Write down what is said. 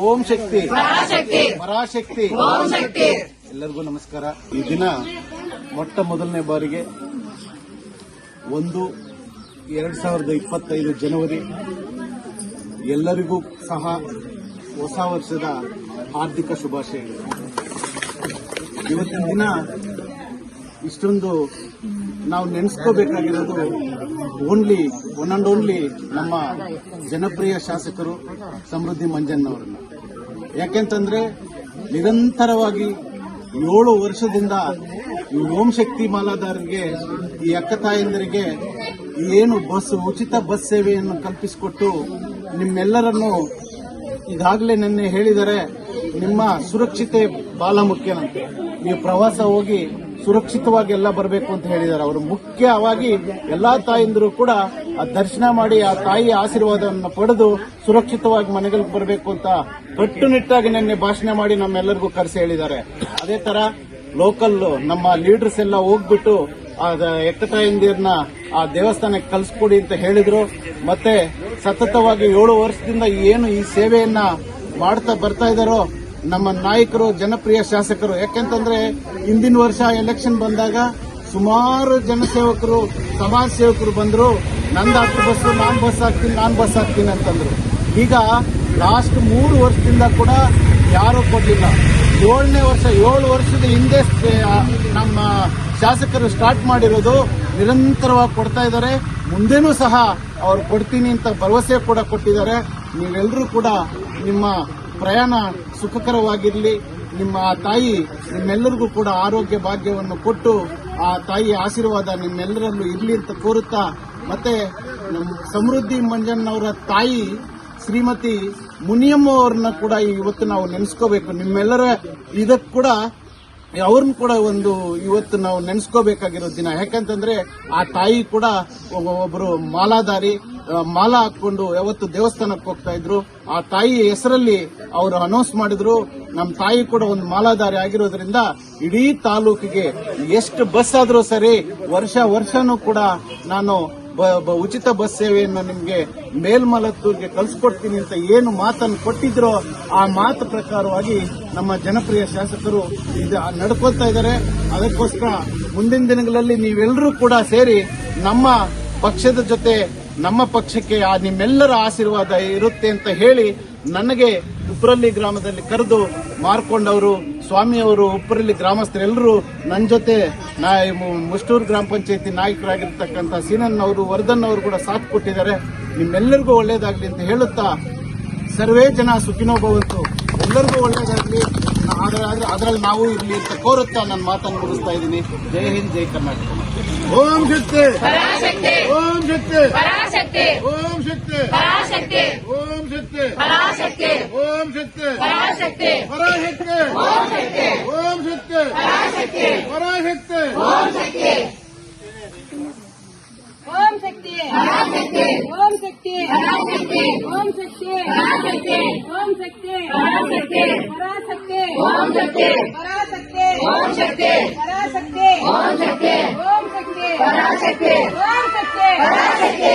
ಓಂ ಶಕ್ತಿ ಪರಾಶಕ್ತಿ ಎಲ್ಲರಿಗೂ ನಮಸ್ಕಾರ. ಈ ದಿನ ಮೊಟ್ಟ ಮೊದಲನೇ ಬಾರಿಗೆ 1/2025 ಜನವರಿ ಎಲ್ಲರಿಗೂ ಸಹ ಹೊಸ ವರ್ಷದ ಹಾರ್ದಿಕ ಶುಭಾಶಯಗಳು. ಇವತ್ತಿನ ದಿನ ಇಷ್ಟೊಂದು ನಾವು ನೆನೆಸ್ಕೋಬೇಕಾಗಿರೋದು ಒನ್ ಅಂಡ್ ಓನ್ಲಿ ನಮ್ಮ ಜನಪ್ರಿಯ ಶಾಸಕರು ಸಮೃದ್ಧಿ ಮಂಜಣ್ಣವರನ್ನ. ಯಾಕೆಂತಂದ್ರೆ ನಿರಂತರವಾಗಿ 7 ವರ್ಷದಿಂದ ಈ ಓಂ ಶಕ್ತಿ ಮಾಲಾಧಾರರಿಗೆ, ಈ ಅಕ್ಕ ತಾಯಂದರಿಗೆ ಏನು ಉಚಿತ ಬಸ್ ಸೇವೆಯನ್ನು ಕಲ್ಪಿಸಿಕೊಟ್ಟು ನಿಮ್ಮೆಲ್ಲರನ್ನು ಈಗಾಗಲೇ ನಿನ್ನೆ ಹೇಳಿದರೆ ನಿಮ್ಮ ಸುರಕ್ಷತೆ ಬಹಳ ಮುಖ್ಯನಂತೆ. ನೀವು ಪ್ರವಾಸ ಹೋಗಿ ಸುರಕ್ಷಿತವಾಗಿ ಎಲ್ಲ ಬರಬೇಕು ಅಂತ ಹೇಳಿದ್ದಾರೆ. ಅವರು ಮುಖ್ಯವಾಗಿ ಎಲ್ಲಾ ತಾಯಂದಿರು ಕೂಡ ಆ ದರ್ಶನ ಮಾಡಿ ಆ ತಾಯಿಯ ಆಶೀರ್ವಾದವನ್ನು ಪಡೆದು ಸುರಕ್ಷಿತವಾಗಿ ಮನೆಗಳಿಗೆ ಬರಬೇಕು ಅಂತ ಕಟ್ಟುನಿಟ್ಟಾಗಿ ನಿನ್ನೆ ಭಾಷಣ ಮಾಡಿ ನಮ್ಮೆಲ್ಲರಿಗೂ ಕರೆಸಿ ಹೇಳಿದ್ದಾರೆ. ಅದೇ ತರ ಲೋಕಲ್ ನಮ್ಮ ಲೀಡರ್ಸ್ ಎಲ್ಲ ಹೋಗ್ಬಿಟ್ಟು ಆ ಎಕ್ಕ ತಾಯಂದಿರನ್ನ ಆ ದೇವಸ್ಥಾನಕ್ಕೆ ಕಳಿಸ್ಕೊಡಿ ಅಂತ ಹೇಳಿದ್ರು. ಮತ್ತೆ ಸತತವಾಗಿ 7 ವರ್ಷದಿಂದ ಏನು ಈ ಸೇವೆಯನ್ನ ಮಾಡ್ತಾ ಬರ್ತಾ ಇದ್ದಾರೋ ನಮ್ಮ ನಾಯಕರು, ಜನಪ್ರಿಯ ಶಾಸಕರು. ಯಾಕೆಂತಂದ್ರೆ ಹಿಂದಿನ ವರ್ಷ ಎಲೆಕ್ಷನ್ ಬಂದಾಗ ಸುಮಾರು ಜನಸೇವಕರು, ಸಮಾಜ ಸೇವಕರು ಬಂದ್ರು, ನಂದು 10 ಬಸ್, ನಾನ್ ಬಸ್ ಹಾಕ್ತೀನಿ ಅಂತಂದ್ರು. ಈಗ ಲಾಸ್ಟ್ 3 ವರ್ಷದಿಂದ ಕೂಡ ಯಾರೂ ಕೊಡ್ಲಿಲ್ಲ. 7 ವರ್ಷದ ಹಿಂದೆ ನಮ್ಮ ಶಾಸಕರು ಸ್ಟಾರ್ಟ್ ಮಾಡಿರೋದು ನಿರಂತರವಾಗಿ ಕೊಡ್ತಾ ಇದ್ದಾರೆ. ಮುಂದೇನೂ ಸಹ ಅವ್ರು ಕೊಡ್ತೀನಿ ಅಂತ ಭರವಸೆ ಕೂಡ ಕೊಟ್ಟಿದ್ದಾರೆ. ನೀವೆಲ್ಲರೂ ಕೂಡ ನಿಮ್ಮ ಪ್ರಯಾಣ ಸುಖಕರವಾಗಿರಲಿ. ನಿಮ್ಮ ತಾಯಿ ನಿಮ್ಮೆಲ್ಲರಿಗೂ ಕೂಡ ಆರೋಗ್ಯ ಭಾಗ್ಯವನ್ನು ಕೊಟ್ಟು ಆ ತಾಯಿಯ ಆಶೀರ್ವಾದ ನಿಮ್ಮೆಲ್ಲರಲ್ಲೂ ಇರಲಿ ಅಂತ ಕೋರುತ್ತಾ, ಮತ್ತೆ ನಮ್ಮ ಸಮೃದ್ಧಿ ಮಂಜಣ್ಣವರ ತಾಯಿ ಶ್ರೀಮತಿ ಮುನಿಯಮ್ಮ ಅವ್ರನ್ನ ಕೂಡ ಇವತ್ತು ನಾವು ನೆನೆಸ್ಕೋಬೇಕು. ನಿಮ್ಮೆಲ್ಲರ ಇದಕ್ಕೆ ಕೂಡ ಅವ್ರನ್ನ ಕೂಡ ಇವತ್ತು ನಾವು ನೆನೆಸ್ಕೋಬೇಕಾಗಿರೋ ದಿನ. ಯಾಕಂತಂದ್ರೆ ಆ ತಾಯಿ ಕೂಡ ಒಬ್ಬರು ಮಾಲಾಧಾರಿ, ಮಾಲಾ ಹಾಕೊಂಡು ಯಾವತ್ತು ದೇವಸ್ಥಾನಕ್ಕೆ ಹೋಗ್ತಾ ಇದ್ರು. ಆ ತಾಯಿ ಹೆಸರಲ್ಲಿ ಅವರು ಅನೌನ್ಸ್ ಮಾಡಿದ್ರು. ನಮ್ಮ ತಾಯಿ ಕೂಡ ಒಂದು ಮಾಲಾಧಾರಿ ಆಗಿರೋದ್ರಿಂದ ಇಡೀ ತಾಲೂಕಿಗೆ ಎಷ್ಟು ಬಸ್ ಆದ್ರೂ ಸರಿ ವರ್ಷನೂ ಕೂಡ ನಾನು ಉಚಿತ ಬಸ್ ಸೇವೆಯನ್ನು ನಿಮಗೆ ಮೇಲ್ಮಲತ್ತೂರಿಗೆ ಕಳಿಸ್ಕೊಡ್ತೀನಿ ಅಂತ ಏನು ಮಾತನ್ನು ಕೊಟ್ಟಿದ್ರೋ ಆ ಮಾತು ಪ್ರಕಾರವಾಗಿ ನಮ್ಮ ಜನಪ್ರಿಯ ಶಾಸಕರು ನಡ್ಕೊಳ್ತಾ ಇದ್ದಾರೆ. ಅದಕ್ಕೋಸ್ಕರ ಮುಂದಿನ ದಿನಗಳಲ್ಲಿ ನೀವೆಲ್ಲರೂ ಕೂಡ ಸೇರಿ ನಮ್ಮ ಪಕ್ಷದ ಜೊತೆ, ನಮ್ಮ ಪಕ್ಷಕ್ಕೆ ನಿಮ್ಮೆಲ್ಲರ ಆಶೀರ್ವಾದ ಇರುತ್ತೆ ಅಂತ ಹೇಳಿ ನನಗೆ ಉಪ್ಪರಳ್ಳಿ ಗ್ರಾಮದಲ್ಲಿ ಕರೆದು ಮಾರ್ಕೊಂಡವರು, ಸ್ವಾಮಿಯವರು, ಉಪ್ಪರಳ್ಳಿ ಗ್ರಾಮಸ್ಥರೆಲ್ಲರೂ ನನ್ನ ಜೊತೆ ಮುಷ್ಟೂರು ಗ್ರಾಮ ಪಂಚಾಯತಿ ನಾಯಕರಾಗಿರ್ತಕ್ಕಂಥ ಸೀನಣ್ಣವರು, ವರ್ಧನ್ ಅವರು ಕೂಡ ಸಾಥ್ ಕೊಟ್ಟಿದ್ದಾರೆ. ನಿಮ್ಮೆಲ್ಲರಿಗೂ ಒಳ್ಳೇದಾಗ್ಲಿ ಅಂತ ಹೇಳುತ್ತಾ, ಸರ್ವೇ ಜನ ಸುಖಿನೋ ಭವಂತು, ಎಲ್ಲರಿಗೂ ಒಳ್ಳೇದಾಗ್ಲಿ, ಅದರಲ್ಲಿ ನಾವು ಇರಲಿ ಅಂತ ಕೋರುತ್ತಾ ನನ್ನ ಮಾತನ್ನು ಮುಗಿಸ್ತಾ ಇದ್ದೀನಿ. ಜೈ ಹಿಂದ್, ಜೈ ಕರ್ನಾಟಕ. ಓಂ ಶಕ್ತಿ, ಓಂ ಶಕ್ತಿ, ಓಂ ಶಕ್ತಿ, ಓಂ ಶಕ್ತಿ, ಓಂ ಶಕ್ತಿ, ಪರಾಶಕ್ತಿ, ಓಂ ಶಕ್ತಿ, ಪರಾಶಕ್ತಿ, ಓಂ ಶಕ್ತಿ, ಓಂ ಶಕ್ತಿ, ಓಂ ಶಕ್ತಿ, ಓಂ ಶಕ್ತಿ, ಓಂ ಶಕ್ತಿ, ಪರಾಶಕ್ತಿ, ಓಂ ಶಕ್ತಿ, ಪರಾಶಕ್ತಿ, ಓಂ ಶಕ್ತಿ, ಪರಾಶಕ್ತಿ, ಓಂ ಶಕ್ತಿ, ಓಂ ಶಕ್ತಿ, ಪರಾಶಕ್ತಿ, ಓಂ ಶಕ್ತಿ, ಪರಾಶಕ್ತಿ.